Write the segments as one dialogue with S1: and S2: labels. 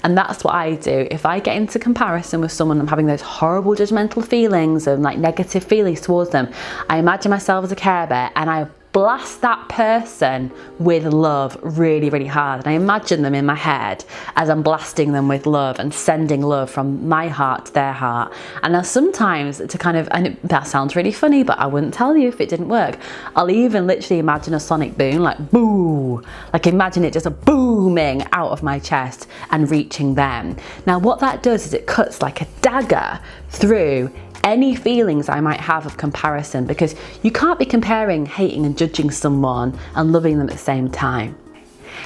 S1: And that's what I do. If I get into comparison with someone, I'm having those horrible judgmental feelings and like negative feelings towards them, I imagine myself as a Care Bear and I blast that person with love really, really hard. And I imagine them in my head as I'm blasting them with love and sending love from my heart to their heart. And now sometimes to kind of, and that sounds really funny, but I wouldn't tell you if it didn't work. I'll even literally imagine a sonic boom, like boo, like imagine it just a booming out of my chest and reaching them. Now what that does is it cuts like a dagger through any feelings I might have of comparison, because you can't be comparing, hating and judging someone and loving them at the same time.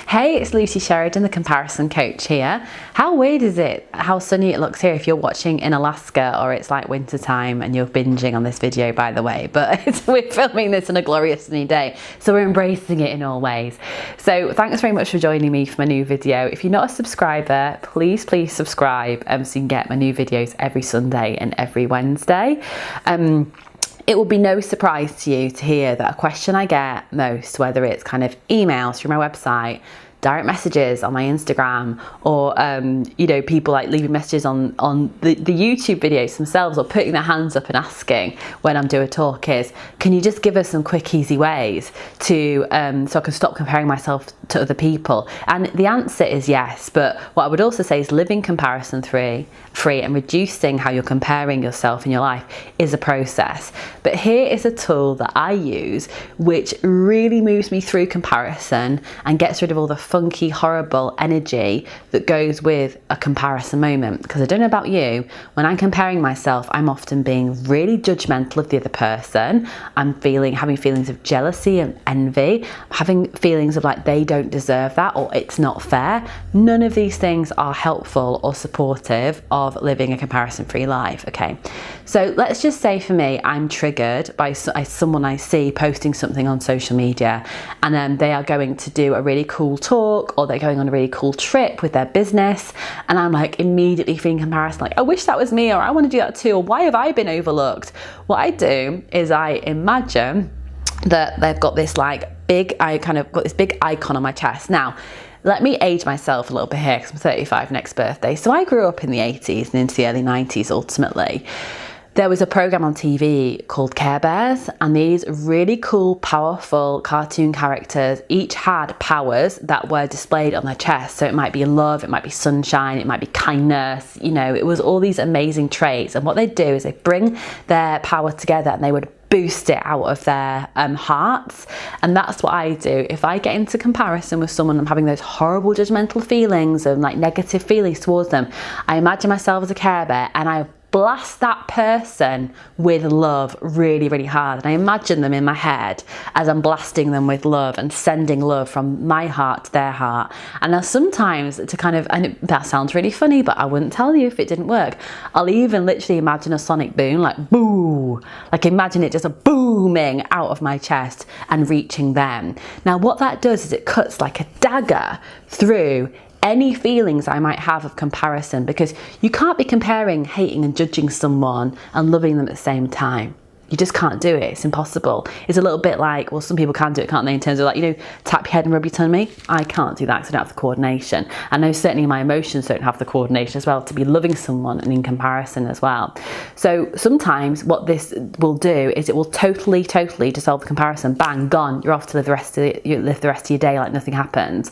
S1: Hey, it's Lucy Sheridan, the comparison coach here. How weird is it how sunny it looks here if you're watching in Alaska or it's like winter time and you're binging on this video, by the way, but we're filming this on a glorious sunny day, so we're embracing it in all ways. So thanks very much for joining me for my new video. If you're not a subscriber, please subscribe so you can get my new videos every Sunday and every Wednesday. It will be no surprise to you to hear that a question I get most, whether it's kind of emails through my website, direct messages on my Instagram, or you know, people like leaving messages on the YouTube videos themselves, or putting their hands up and asking when I'm doing a talk is, can you just give us some quick easy ways to so I can stop comparing myself to other people? And the answer is yes, but what I would also say is living comparison free and reducing how you're comparing yourself in your life is a process. But here is a tool that I use which really moves me through comparison and gets rid of all the funky, horrible energy that goes with a comparison moment. Because I don't know about you, when I'm comparing myself, I'm often being really judgmental of the other person. I'm having feelings of jealousy and envy, having feelings of like they don't deserve that or it's not fair. None of these things are helpful or supportive of living a comparison-free life. Okay, so let's just say for me, I'm triggered by someone I see posting something on social media, and then they are going to do a really cool talk, or they're going on a really cool trip with their business, and I'm like immediately feeling comparison, like I wish that was me, or I want to do that too, or why have I been overlooked? What I do is I imagine that they've got this like big, I kind of got this big icon on my chest. Now let me age myself a little bit here because I'm 35 next birthday. So I grew up in the 80s and into the early 90s ultimately. There was a program on TV called Care Bears, and these really cool, powerful cartoon characters each had powers that were displayed on their chest. So it might be love, it might be sunshine, it might be kindness, you know, it was all these amazing traits. And what they do is they bring their power together and they would boost it out of their hearts. And that's what I do. If I get into comparison with someone, I'm having those horrible judgmental feelings and like negative feelings towards them, I imagine myself as a Care Bear and I blast that person with love really, really hard. And I imagine them in my head as I'm blasting them with love and sending love from my heart to their heart. And now sometimes to kind of, and that sounds really funny, but I wouldn't tell you if it didn't work. I'll even literally imagine a sonic boom, like boo, like imagine it just a booming out of my chest and reaching them. Now what that does is it cuts like a dagger through any feelings I might have of comparison, because you can't be comparing, hating and judging someone and loving them at the same time. You just can't do it. It's impossible. It's a little bit like, well, some people can do it, can't they, in terms of like, you know, tap your head and rub your tummy. I can't do that because I don't have the coordination. I know certainly my emotions don't have the coordination as well to be loving someone and in comparison as well. So sometimes what this will do is it will totally dissolve the comparison. Bang, gone. You're off to live the rest of your day like nothing happened.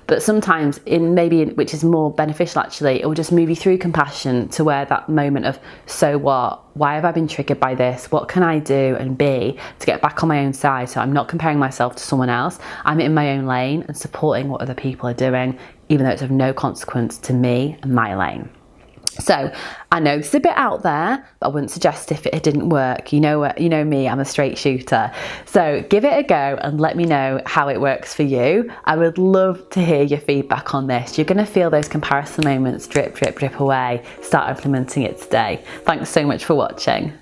S1: But sometimes, which is more beneficial actually, it will just move you through compassion to where that moment of, so what? Why have I been triggered by this? What can I do and be to get back on my own side so I'm not comparing myself to someone else? I'm in my own lane and supporting what other people are doing, even though it's of no consequence to me and my lane. So I know this is a bit out there, but I wouldn't suggest if it didn't work. You know me, I'm a straight shooter. So give it a go and let me know how it works for you. I would love to hear your feedback on this. You're going to feel those comparison moments drip away. Start implementing it today. Thanks so much for watching.